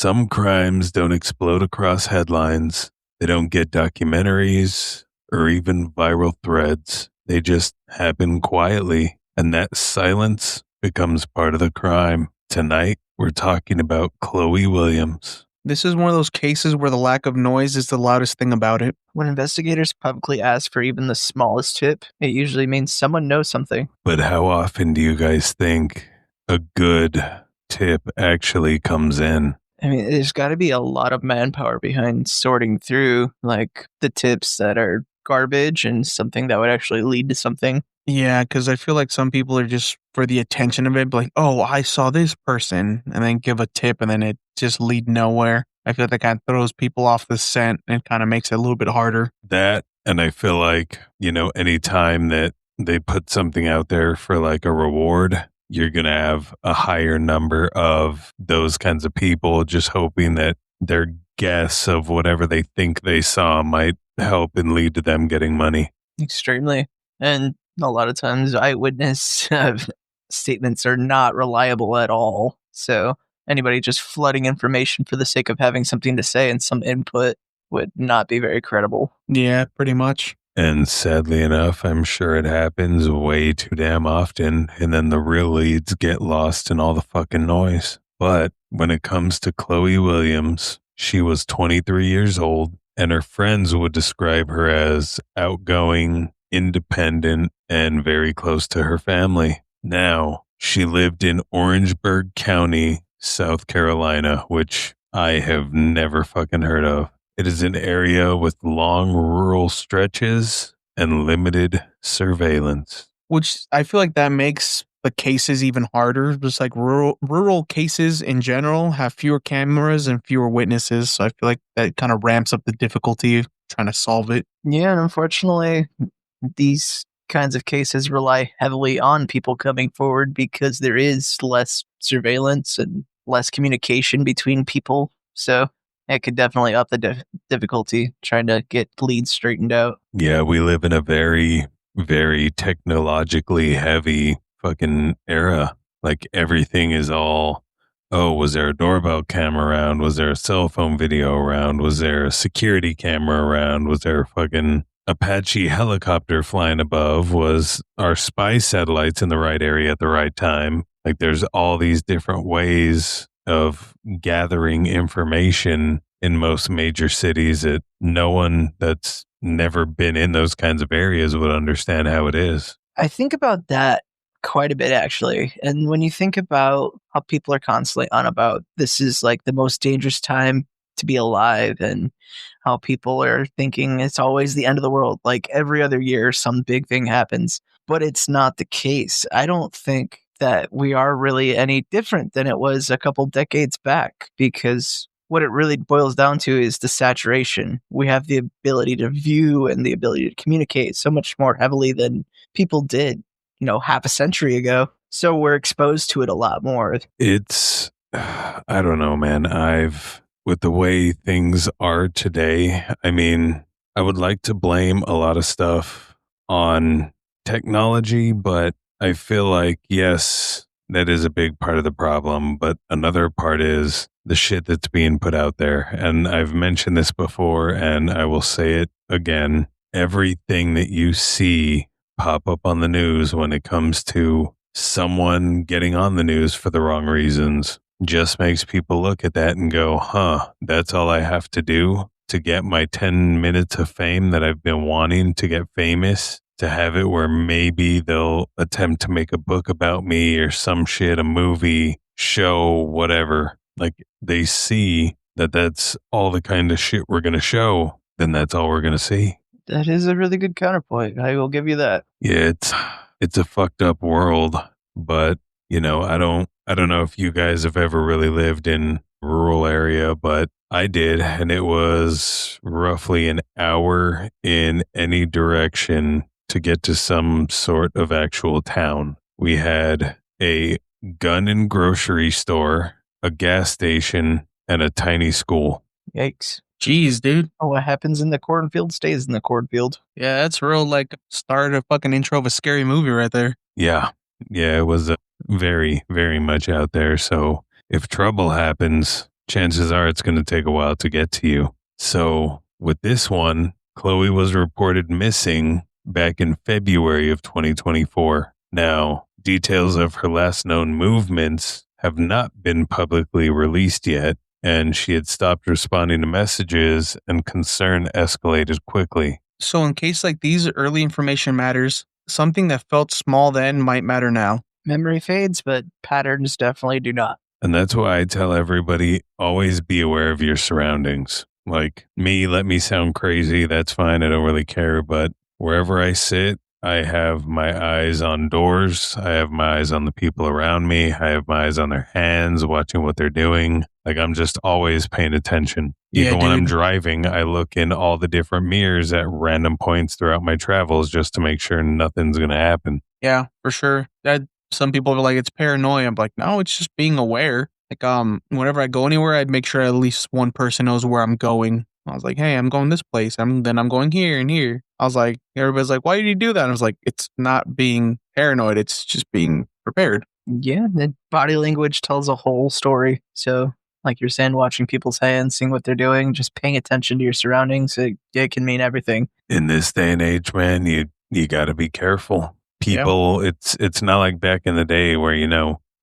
some crimes don't explode across headlines. They don't get documentaries or even viral threads. They just happen quietly, and that silence becomes part of the crime. Tonight, we're talking about Chloe Williams. This is one of those cases where the lack of noise is the loudest thing about it. When investigators publicly ask for even the smallest tip, it usually means someone knows something. But how often do you guys think a good tip actually comes in? I mean, there's got to be a lot of manpower behind sorting through, like, the tips that are garbage and something that would actually lead to something. Yeah, because I feel like some people are just for the attention of it, like, oh, I saw this person, and then give a tip, and then it just lead nowhere. I feel like that kind of throws people off the scent and kind of makes it a little bit harder. That, and I feel like, any time that they put something out there for like a reward, you're going to have a higher number of those kinds of people just hoping that their guess of whatever they think they saw might help and lead to them getting money. Extremely. And a lot of times eyewitness statements are not reliable at all. So anybody just flooding information for the sake of having something to say and some input would not be very credible. Yeah, pretty much. And sadly enough, I'm sure it happens way too damn often, and then the real leads get lost in all the fucking noise. But when it comes to Chloe Williams, she was 23 years old, and her friends would describe her as outgoing, independent, and very close to her family. Now, she lived in Orangeburg County, South Carolina, which I have never fucking heard of. It is an area with long rural stretches and limited surveillance. Which I feel like that makes the cases even harder. Just like rural cases in general have fewer cameras and fewer witnesses. So I feel like that kind of ramps up the difficulty of trying to solve it. Yeah, and unfortunately, these kinds of cases rely heavily on people coming forward because there is less surveillance and less communication between people. So it could definitely up the difficulty trying to get leads straightened out. Yeah, we live in a very, very technologically heavy fucking era. Like everything is all, oh, was there a doorbell camera around? Was there a cell phone video around? Was there a security camera around? Was there a fucking Apache helicopter flying above? Was our spy satellites in the right area at the right time? Like there's all these different ways of gathering information in most major cities that no one that's never been in those kinds of areas would understand how it is. I think about that quite a bit, actually. And when you think about how people are constantly on about this is like the most dangerous time to be alive, and how people are thinking it's always the end of the world, like every other year some big thing happens, but it's not the case. I don't think that we are really any different than it was a couple decades back, because what it really boils down to is the saturation. We have the ability to view and the ability to communicate so much more heavily than people did, half a century ago. So we're exposed to it a lot more. It's, I don't know, man. With the way things are today, I mean, I would like to blame a lot of stuff on technology, but I feel like, yes, that is a big part of the problem. But another part is the shit that's being put out there. And I've mentioned this before, and I will say it again. Everything that you see pop up on the news when it comes to someone getting on the news for the wrong reasons just makes people look at that and go, that's all I have to do to get my 10 minutes of fame that I've been wanting to get famous, to have it where maybe they'll attempt to make a book about me or some shit, a movie, show, whatever. Like they see that that's all the kind of shit we're going to show, then that's all we're going to see. That is a really good counterpoint. I will give you that. Yeah, it's a fucked up world, but I don't know if you guys have ever really lived in a rural area, but I did, and it was roughly an hour in any direction to get to some sort of actual town. We had a gun and grocery store, a gas station, and a tiny school. Yikes. Jeez, dude. Oh, what happens in the cornfield stays in the cornfield. Yeah, that's real, like, start a fucking intro of a scary movie right there. Yeah, it was very, very much out there. So if trouble happens, chances are it's going to take a while to get to you. So with this one, Chloe was reported missing back in February of 2024. Now, details of her last known movements have not been publicly released yet, and she had stopped responding to messages, and concern escalated quickly. So in case like these, early information matters. Something that felt small then might matter now. Memory fades, but patterns definitely do not. And that's why I tell everybody, always be aware of your surroundings. Like me, let me sound crazy. That's fine. I don't really care. But wherever I sit, I have my eyes on doors. I have my eyes on the people around me. I have my eyes on their hands, watching what they're doing. Like I'm just always paying attention. Even when I'm driving, I look in all the different mirrors at random points throughout my travels just to make sure nothing's going to happen. Yeah, for sure. Some people are like, it's paranoia. I'm like, no, it's just being aware. Like, whenever I go anywhere, I'd make sure at least one person knows where I'm going. I was like, hey, I'm going this place. Then I'm going here and here. I was like, everybody's like, why did you do that? And I was like, it's not being paranoid. It's just being prepared. Yeah, the body language tells a whole story. So, like you're saying, watching people's hands, seeing what they're doing, just paying attention to your surroundings, it can mean everything. In this day and age, man, you got to be careful. People, it's not like back in the day where,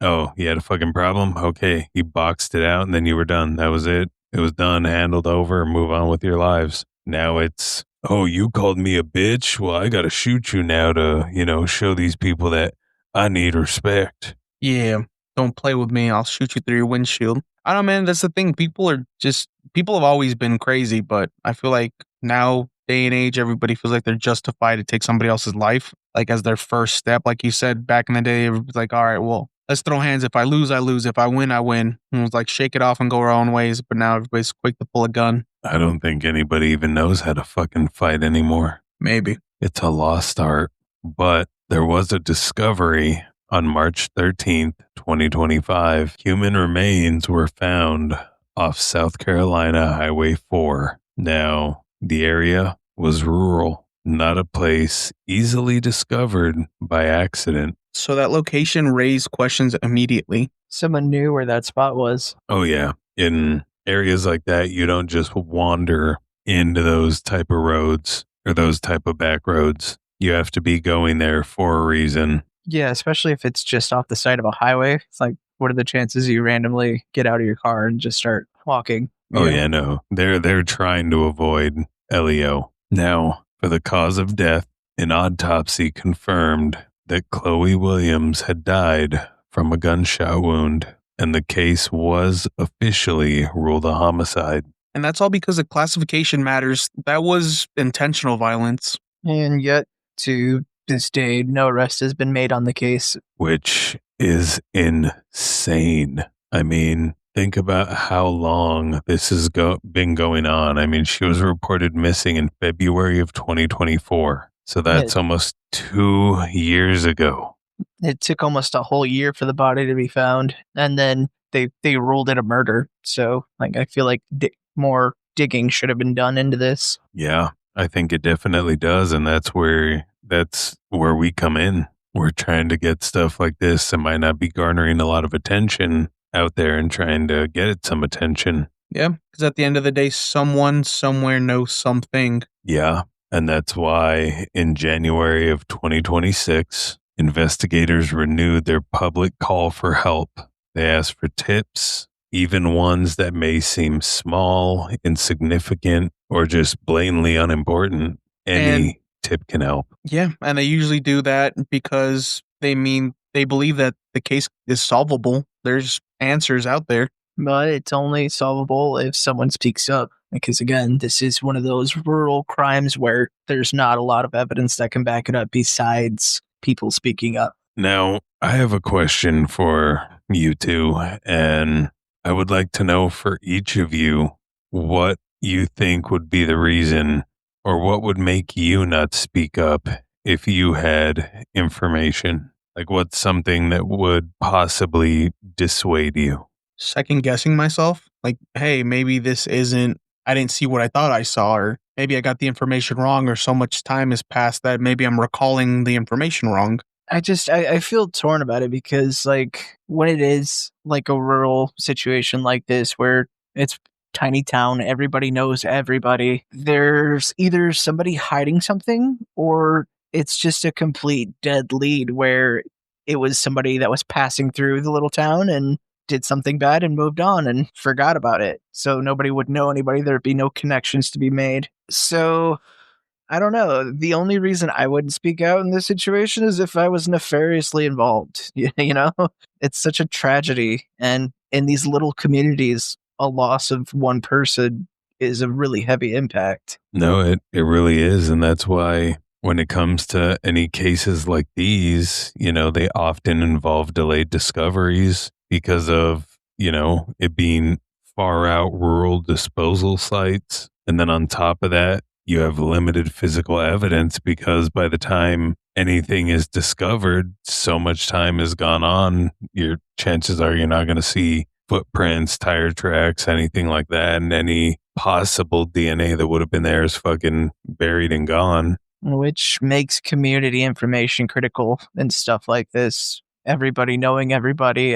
oh, you had a fucking problem? Okay, you boxed it out and then you were done. That was it. It was done, handled over, move on with your lives. Now it's, oh, you called me a bitch? Well, I got to shoot you now to, show these people that I need respect. Yeah, don't play with me. I'll shoot you through your windshield. I don't know, man. That's the thing. People have always been crazy, but I feel like now, day and age, everybody feels like they're justified to take somebody else's life, like as their first step. Like you said, back in the day, everybody's like, all right, well, let's throw hands. If I lose, I lose. If I win, I win. And it was like, shake it off and go our own ways. But now everybody's quick to pull a gun. I don't think anybody even knows how to fucking fight anymore. Maybe. It's a lost art. But there was a discovery on March 13th, 2025. Human remains were found off South Carolina Highway 4. Now, the area was rural, not a place easily discovered by accident. So that location raised questions immediately. Someone knew where that spot was. Oh, yeah. In areas like that, you don't just wander into those type of roads or those type of back roads. You have to be going there for a reason. Yeah, especially if it's just off the side of a highway. It's like, what are the chances you randomly get out of your car and just start walking? Oh, yeah, no. They're trying to avoid LEO. Now, for the cause of death, an autopsy confirmed that Chloe Williams had died from a gunshot wound, and the case was officially ruled a homicide. And that's all because the classification matters. That was intentional violence. And yet, to this day, no arrest has been made on the case. Which is insane. I mean, think about how long this has been going on. I mean, she was reported missing in February of 2024. So that's almost 2 years ago. It took almost a whole year for the body to be found. And then they ruled it a murder. So I feel like more digging should have been done into this. Yeah, I think it definitely does. And that's where we come in. We're trying to get stuff like this that might not be garnering a lot of attention out there and trying to get it some attention. Yeah, because at the end of the day, someone somewhere knows something. Yeah, and that's why in January of 2026, investigators renewed their public call for help. They asked for tips, even ones that may seem small, insignificant, or just blatantly unimportant. Any tip can help. Yeah, and they usually do that because they believe that the case is solvable. There's answers out there. But it's only solvable if someone speaks up. Because again, this is one of those rural crimes where there's not a lot of evidence that can back it up besides people speaking up. Now, I have a question for you two, and I would like to know for each of you what you think would be the reason, or what would make you not speak up if you had information. Like, what's something that would possibly dissuade you? Second guessing myself. Like, hey, maybe I didn't see what I thought I saw, or maybe I got the information wrong, or so much time has passed that maybe I'm recalling the information wrong. I feel torn about it because when it is like a rural situation like this where It's tiny town. Everybody knows everybody. There's either somebody hiding something or it's just a complete dead lead where it was somebody that was passing through the little town and did something bad and moved on and forgot about it. So nobody would know anybody. There'd be no connections to be made. So I don't know. The only reason I wouldn't speak out in this situation is if I was nefariously involved. You know, it's such a tragedy. And in these little communities, a loss of one person is a really heavy impact. No, it really is. And that's why when it comes to any cases like these, they often involve delayed discoveries because of, it being far out rural disposal sites. And then on top of that, you have limited physical evidence because by the time anything is discovered, so much time has gone on. Your chances are you're not going to see footprints, tire tracks, anything like that. And any possible DNA that would have been there is fucking buried and gone. Which makes community information critical and stuff like this. Everybody knowing everybody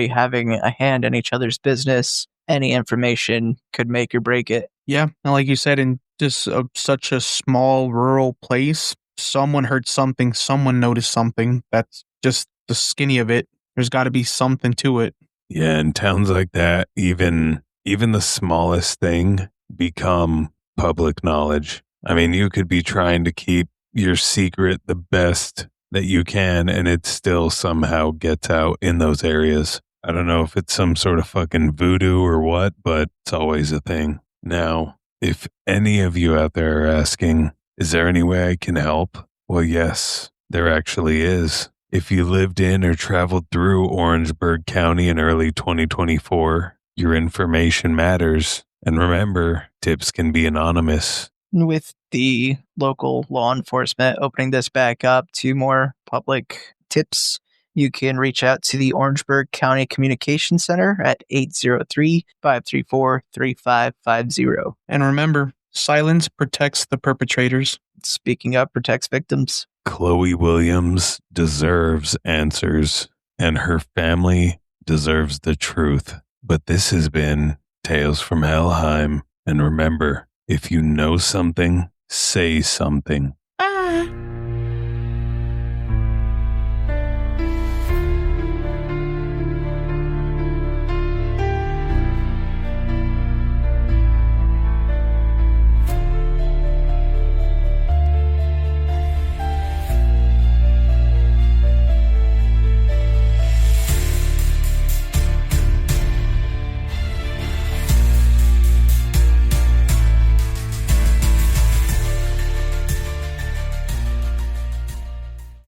having a hand in each other's business. Any information could make or break it. Yeah, and like you said, in just such a small rural place, someone heard something, someone noticed something. That's just the skinny of it. There's got to be something to it. Yeah, in towns like that, even the smallest thing become public knowledge. I mean, you could be trying to keep your secret the best that you can, and it still somehow gets out in those areas. I don't know if it's some sort of fucking voodoo or what, but it's always a thing. Now, if any of you out there are asking, is there any way I can help? Well, yes, there actually is. If you lived in or traveled through Orangeburg County in early 2024, your information matters. And remember, tips can be anonymous. With the local law enforcement opening this back up to more public tips, you can reach out to the Orangeburg County Communication Center at 803-534-3550. And remember, silence protects the perpetrators. Speaking up protects victims. Chloe Williams deserves answers, and her family deserves the truth. But this has been Tales from Helheim. And remember, if you know something, say something. Ah.